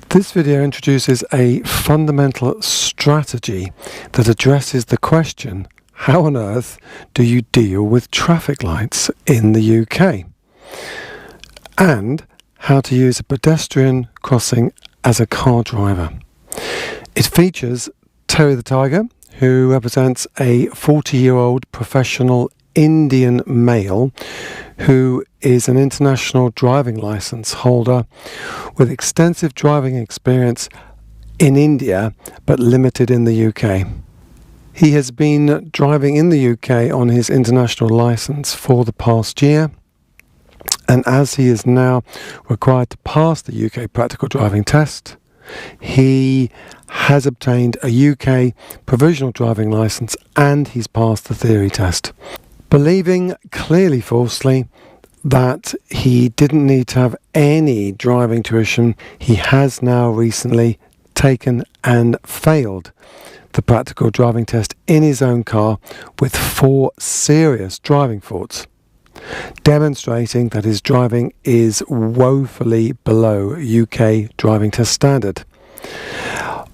This video introduces a fundamental strategy that addresses the question, how on earth do you deal with traffic lights in the UK? And how to use a pedestrian crossing as a car driver. It features Terry the Tiger, who represents a 40-year-old professional Indian male who is an international driving license holder with extensive driving experience in India but limited in the UK. He has been driving in the UK on his international license for the past year, and as he is now required to pass the UK practical driving test, he has obtained a UK provisional driving license and he's passed the theory test. Believing, clearly falsely, that he didn't need to have any driving tuition, he has now recently taken and failed the practical driving test in his own car with 4 serious driving faults, demonstrating that his driving is woefully below UK driving test standard.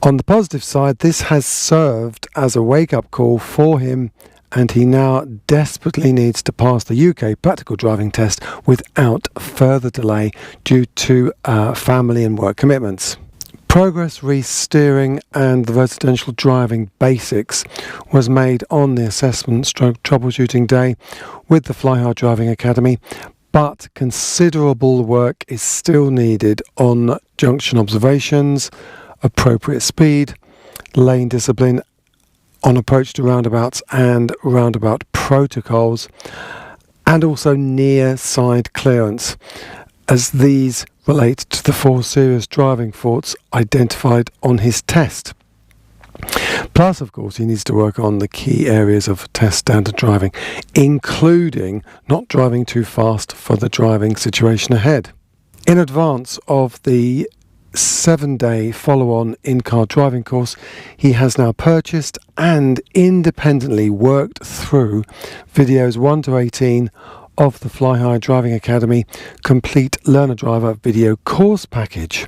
On the positive side, this has served as a wake-up call for him, and he now desperately needs to pass the UK practical driving test without further delay due to family and work commitments. Progress re-steering and the residential driving basics was made on the assessment stroke troubleshooting day with the Fly Hard Driving Academy, but considerable work is still needed on junction observations, appropriate speed, lane discipline, on approach to roundabouts and roundabout protocols, and also near side clearance, as these relate to the 4 serious driving faults identified on his test. Plus, of course, he needs to work on the key areas of test standard driving, including not driving too fast for the driving situation ahead. In advance of the 7-day follow-on in-car driving course, he has now purchased and independently worked through videos 1 to 18 of the Fly High Driving Academy Complete Learner Driver video course package.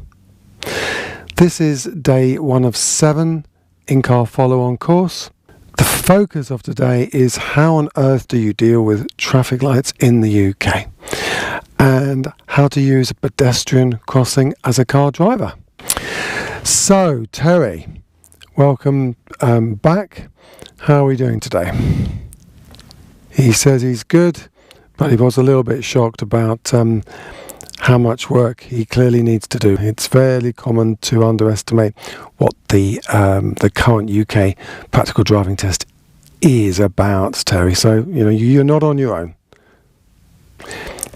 This is day 1 of 7 in-car follow-on course. The focus of today is how on earth do you deal with traffic lights in the UK, and how to use a pedestrian crossing as a car driver. So, Terry, welcome back. How are we doing today? He says he's good, but he was a little bit shocked about how much work he clearly needs to do. It's fairly common to underestimate what the current UK practical driving test is about, Terry. So, you're not on your own.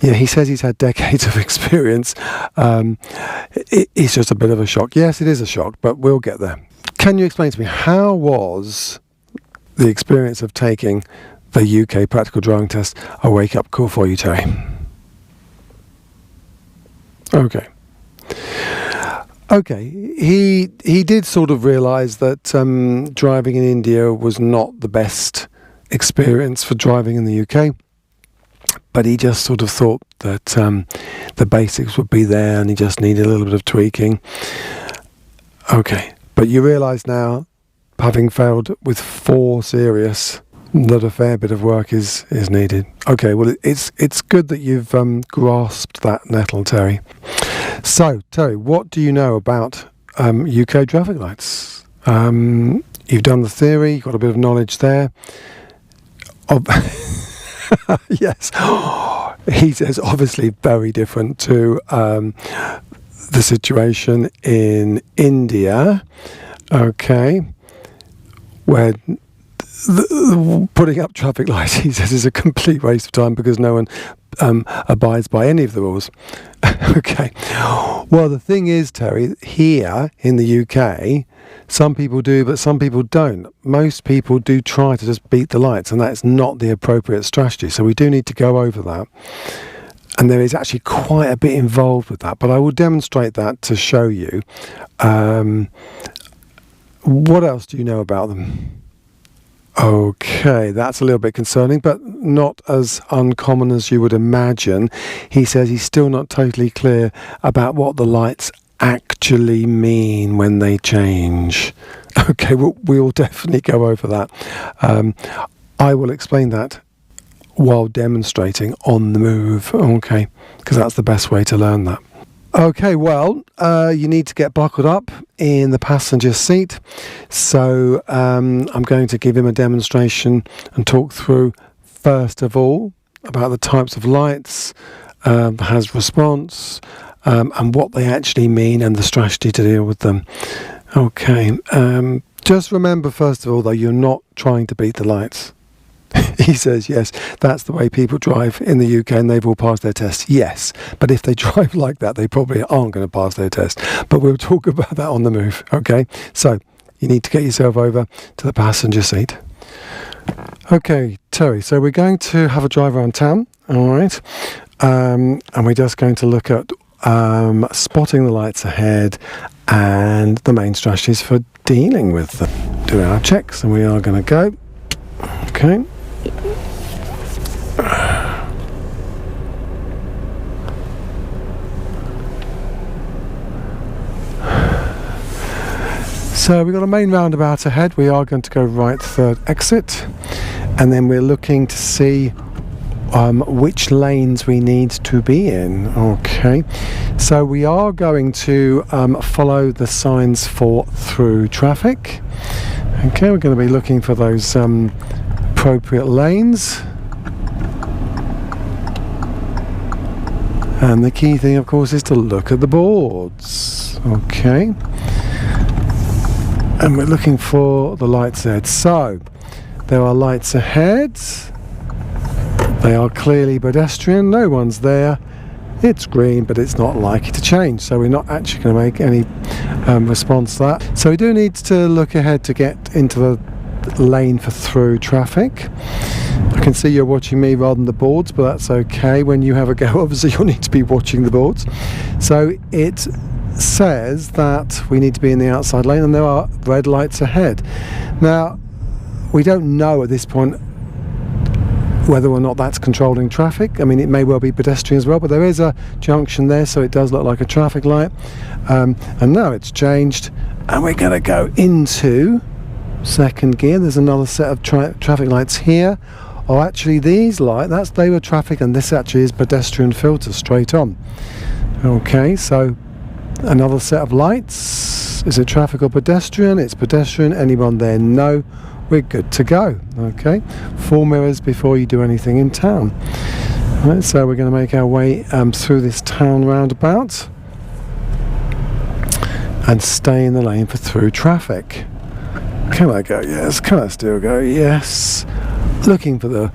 Yeah, he says he's had decades of experience. It's just a bit of a shock. Yes, it is a shock, but we'll get there. Can you explain to me, how was the experience of taking the UK practical driving test a wake-up call for you, Terry? Okay, he did sort of realise that driving in India was not the best experience for driving in the UK, but he just sort of thought that the basics would be there and he just needed a little bit of tweaking. Okay, but you realise now, having failed with 4 serious, that a fair bit of work is needed. Okay, well, it's good that you've grasped that nettle, Terry. So, Terry, what do you know about UK traffic lights? You've done the theory, you've got a bit of knowledge there. Yes, he says obviously very different to the situation in India, okay, where putting up traffic lights, he says, is a complete waste of time because no one abides by any of the rules. Okay. Well, the thing is, Terry, here in the UK, some people do, but some people don't. Most people do try to just beat the lights, and that's not the appropriate strategy. So we do need to go over that. And there is actually quite a bit involved with that, but I will demonstrate that to show you. What else do you know about them? Okay, that's a little bit concerning, but not as uncommon as you would imagine. He says he's still not totally clear about what the lights actually mean when they change? Okay, we'll definitely go over that. I will explain that while demonstrating on the move, okay, because that's the best way to learn that. Okay, well, you need to get buckled up in the passenger seat. So I'm going to give him a demonstration and talk through, first of all, about the types of lights, has response, and what they actually mean and the strategy to deal with them. Okay, just remember, first of all, though, you're not trying to beat the lights. He says, yes, that's the way people drive in the UK and they've all passed their test. Yes, but if they drive like that, they probably aren't going to pass their test. But we'll talk about that on the move, okay? So you need to get yourself over to the passenger seat. Okay, Terry, so we're going to have a drive around town, all right? And we're just going to look at spotting the lights ahead and the main strategies for dealing with them. Doing our checks, and we are going to go. Okay. So we've got a main roundabout ahead. We are going to go right third exit, and then we're looking to see which lanes we need to be in. Okay, so we are going to follow the signs for through traffic. Okay, we're going to be looking for those appropriate lanes, and the key thing, of course, is to look at the boards. Okay, and we're looking for the lights ahead. So there are lights ahead. They are clearly pedestrian. No one's there. It's green, but it's not likely to change, so we're not actually going to make any response to that. So we do need to look ahead to get into the lane for through traffic. I can see you're watching me rather than the boards, but that's okay. When you have a go, obviously you'll need to be watching the boards. So it says that we need to be in the outside lane, and there are red lights ahead. Now, we don't know at this point whether or not that's controlling traffic. I mean, it may well be pedestrian as well, but there is a junction there, so it does look like a traffic light. And now it's changed, and we're going to go into second gear. There's another set of traffic lights here. Oh, actually, these lights, they were traffic, and this actually is pedestrian filter straight on. Okay, so another set of lights. Is it traffic or pedestrian? It's pedestrian. Anyone there? No. We're good to go. Okay, 4 mirrors before you do anything in town. Right, so we're going to make our way through this town roundabout and stay in the lane for through traffic. Can I go? Yes. Can I still go? Yes. Looking for the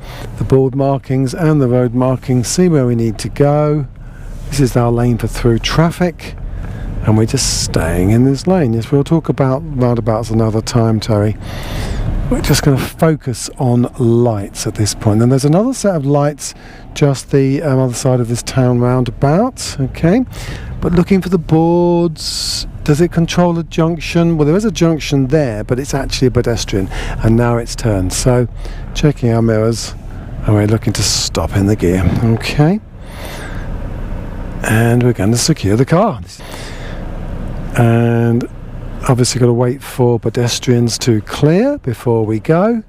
board markings and the road markings, see where we need to go. This is our lane for through traffic, and we're just staying in this lane. Yes, we'll talk about roundabouts another time, Terry. We're just going to focus on lights at this point. Then there's another set of lights just the other side of this town roundabout. Okay, but looking for the boards. Does it control a junction? Well, there is a junction there, but it's actually a pedestrian, and now it's turned. So checking our mirrors, and we're looking to stop in the gear. Okay, and we're going to secure the car, and obviously got to wait for pedestrians to clear before we go.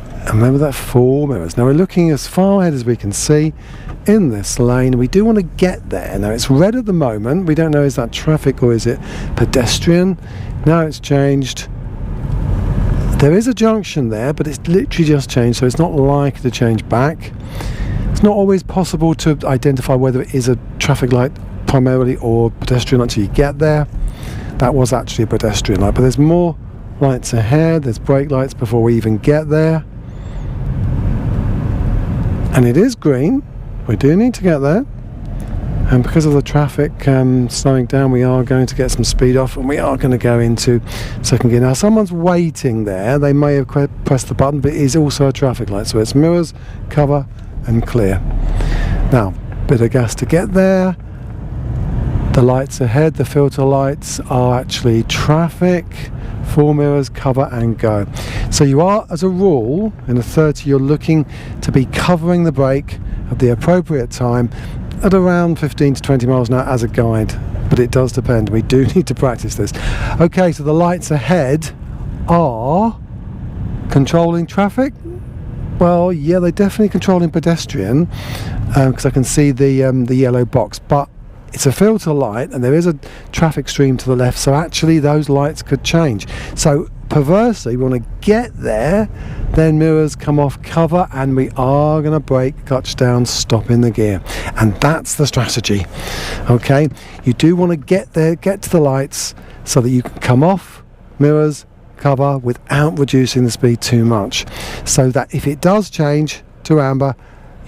And remember that 4 mirrors. Now we're looking as far ahead as we can see in this lane. We do want to get there. Now it's red at the moment. We don't know, is that traffic or is it pedestrian? Now it's changed. There is a junction there, but it's literally just changed, so it's not likely to change back. It's not always possible to identify whether it is a traffic light primarily or pedestrian until you get there. That was actually a pedestrian light, but there's more lights ahead. There's brake lights before we even get there, and it is green. We do need to get there, and because of the traffic slowing down, we are going to get some speed off, and we are going to go into second gear. Now someone's waiting there. They may have pressed the button, but it is also a traffic light, so it's mirrors, cover and clear. Now bit of gas to get there. The lights ahead, the filter lights, are actually traffic. 4 mirrors, cover and go. So you are, as a rule, in a 30, you're looking to be covering the brake at the appropriate time at around 15 to 20 miles an hour as a guide. but it does depend. We do need to practice this. Okay, so the lights ahead are controlling traffic. Well, yeah, they're definitely controlling pedestrian, because I can see the yellow box, but it's a filter light and there is a traffic stream to the left, so actually those lights could change. So perversely, we want to get there, then mirrors come off cover, and we are going to brake, clutch down, stop in the gear, and that's the strategy. Okay, you do want to get there, get to the lights, so that you can come off, mirrors, cover, without reducing the speed too much, so that if it does change to amber,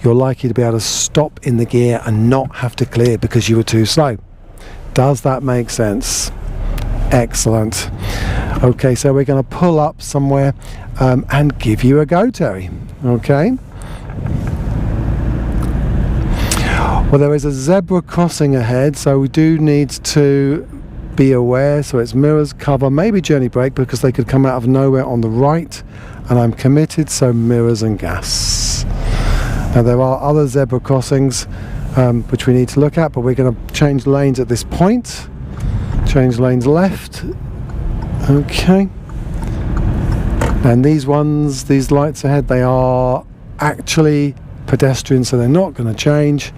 you're likely to be able to stop in the gear and not have to clear because you were too slow. Does that make sense? Excellent. Okay, so we're going to pull up somewhere and give you a go, Terry. Okay. Well, there is a zebra crossing ahead, so we do need to be aware. So it's mirrors, cover, maybe journey brake, because they could come out of nowhere on the right, and I'm committed, so mirrors and gas. Now there are other zebra crossings which we need to look at, but we're going to change lanes at this point. Change lanes left. Okay. And these ones, these lights ahead, they are actually pedestrian, so they're not going to change.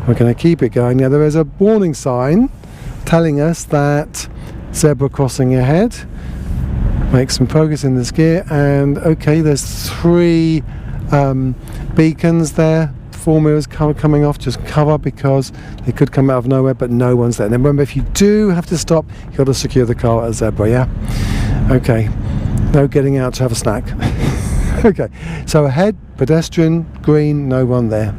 We're going to keep it going. Now there is a warning sign telling us that zebra crossing ahead. Make some progress in this gear, and okay, there's 3 beacons there, 4 mirrors coming off. Just cover, because they could come out of nowhere, but no one's there. And then remember, if you do have to stop, you've got to secure the car at a zebra, yeah? Okay, no getting out to have a snack. Okay, so ahead, pedestrian, green, no one there.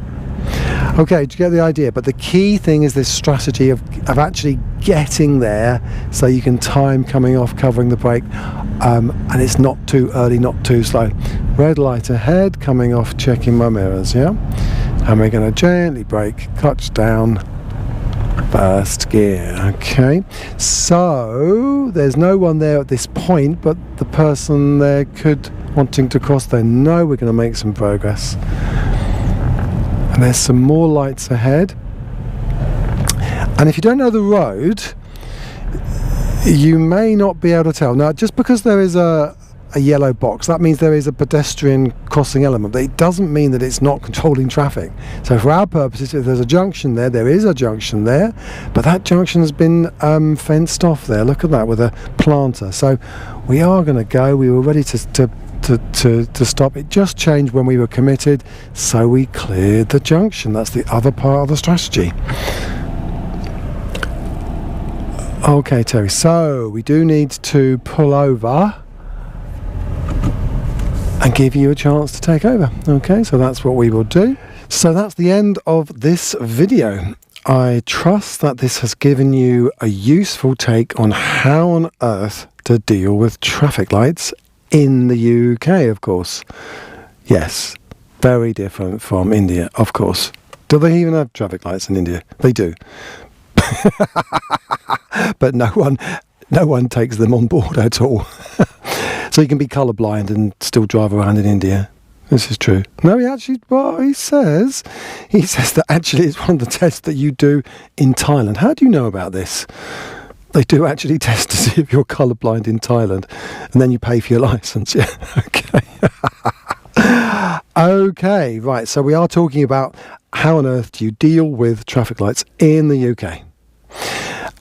Okay, do you get the idea? But the key thing is this strategy of actually getting there, so you can time coming off, covering the brake, and it's not too early, not too slow. Red light ahead, coming off, checking my mirrors, yeah? And we're going to gently brake, clutch down, first gear. Okay, so there's no one there at this point, but the person there could wanting to cross there. No, we're going to make some progress. And there's some more lights ahead, and if you don't know the road, you may not be able to tell. Now, just because there is a yellow box, that means there is a pedestrian crossing element, but it doesn't mean that it's not controlling traffic. So for our purposes, if there's a junction there, there is a junction there, but that junction has been fenced off there. Look at that, with a planter. So we are going to go. We were ready to stop. It just changed when we were committed, so we cleared the junction. That's the other part of the strategy. Okay, Terry, so we do need to pull over and give you a chance to take over. Okay, so that's what we will do. So that's the end of this video. I trust that this has given you a useful take on how on earth to deal with traffic lights in the UK, of course. Yes, very different from India, of course. Do they even have traffic lights in India? They do. But no one takes them on board at all. So you can be colourblind and still drive around in India. This is true. No, he says that actually it's one of the tests that you do in Thailand. How do you know about this? They do actually test to see if you're colourblind in Thailand, and then you pay for your licence. Yeah, okay. Okay, right, so we are talking about how on earth do you deal with traffic lights in the UK,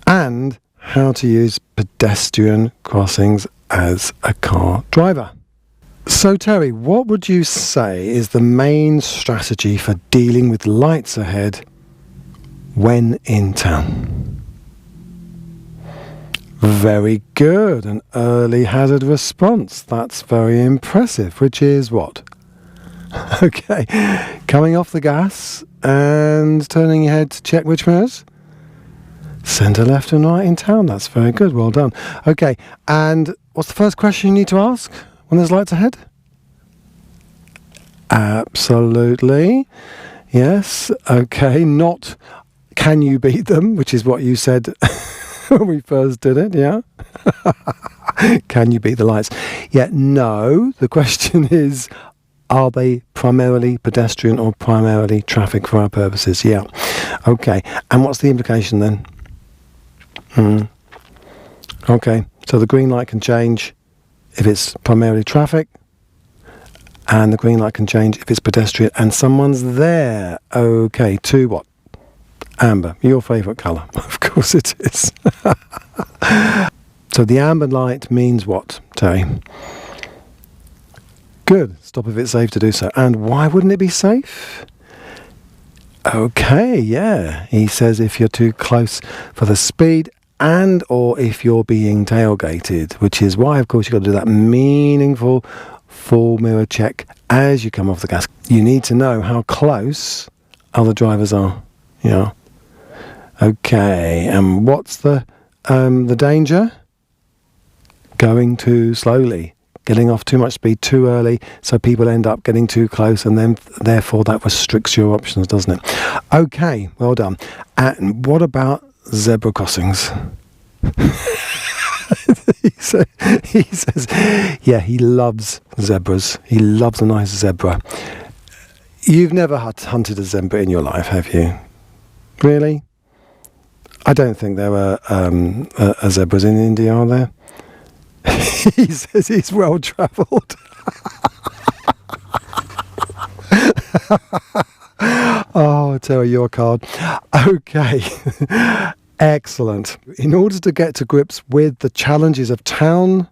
and how to use pedestrian crossings as a car driver. So Terry, what would you say is the main strategy for dealing with lights ahead when in town? Very good, an early hazard response. That's very impressive, which is what? Okay, coming off the gas and turning your head to check which mirrors? Centre, left and right in town. That's very good, well done. Okay, and what's the first question you need to ask when there's lights ahead? Absolutely, yes. Okay, not can you beat them, which is what you said when we first did it, yeah? Can you beat the lights? Yeah, no. The question is, are they primarily pedestrian or primarily traffic for our purposes? Yeah. Okay. And what's the implication then? Okay, so the green light can change if it's primarily traffic, and the green light can change if it's pedestrian and someone's there. Okay, to what? Amber, your favourite colour. Of course it is. So the amber light means what, Terry? Good. Stop if it's safe to do so. And why wouldn't it be safe? Okay, yeah. He says if you're too close for the speed and or if you're being tailgated, which is why, of course, you've got to do that meaningful full mirror check as you come off the gas. You need to know how close other drivers are. Yeah. Okay, and what's the danger? Going too slowly, getting off too much speed too early, so people end up getting too close, and then therefore that restricts your options, doesn't it? Okay, well done. And what about zebra crossings? he says, yeah, he loves zebras. He loves a nice zebra. You've never hunted a zebra in your life, have you? Really? I don't think there are zebras in India, are there? He says he's well travelled. Oh, Terry, your card. Okay. Excellent. In order to get to grips with the challenges of town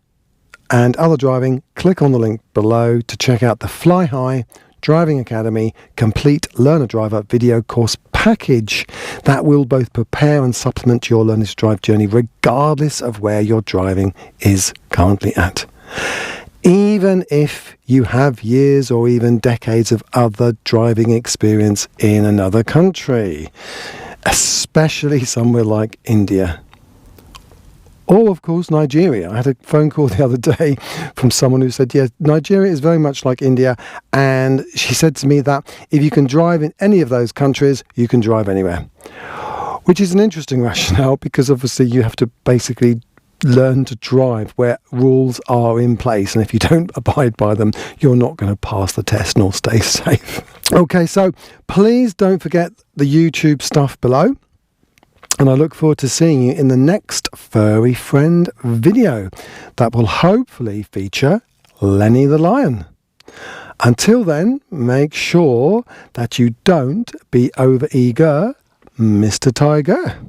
and other driving, click on the link below to check out the Fly High Driving Academy Complete Learner Driver video course package that will both prepare and supplement your learning to drive journey regardless of where your driving is currently at. Even if you have years or even decades of other driving experience in another country, especially somewhere like India. Or, of course, Nigeria. I had a phone call the other day from someone who said, yes, Nigeria is very much like India. And she said to me that if you can drive in any of those countries, you can drive anywhere. Which is an interesting rationale because obviously you have to basically learn to drive where rules are in place. And if you don't abide by them, you're not going to pass the test nor stay safe. Okay, so please don't forget the YouTube stuff below. And I look forward to seeing you in the next Furry Friend video that will hopefully feature Lenny the Lion. Until then, make sure that you don't be over-eager, Mr. Tiger.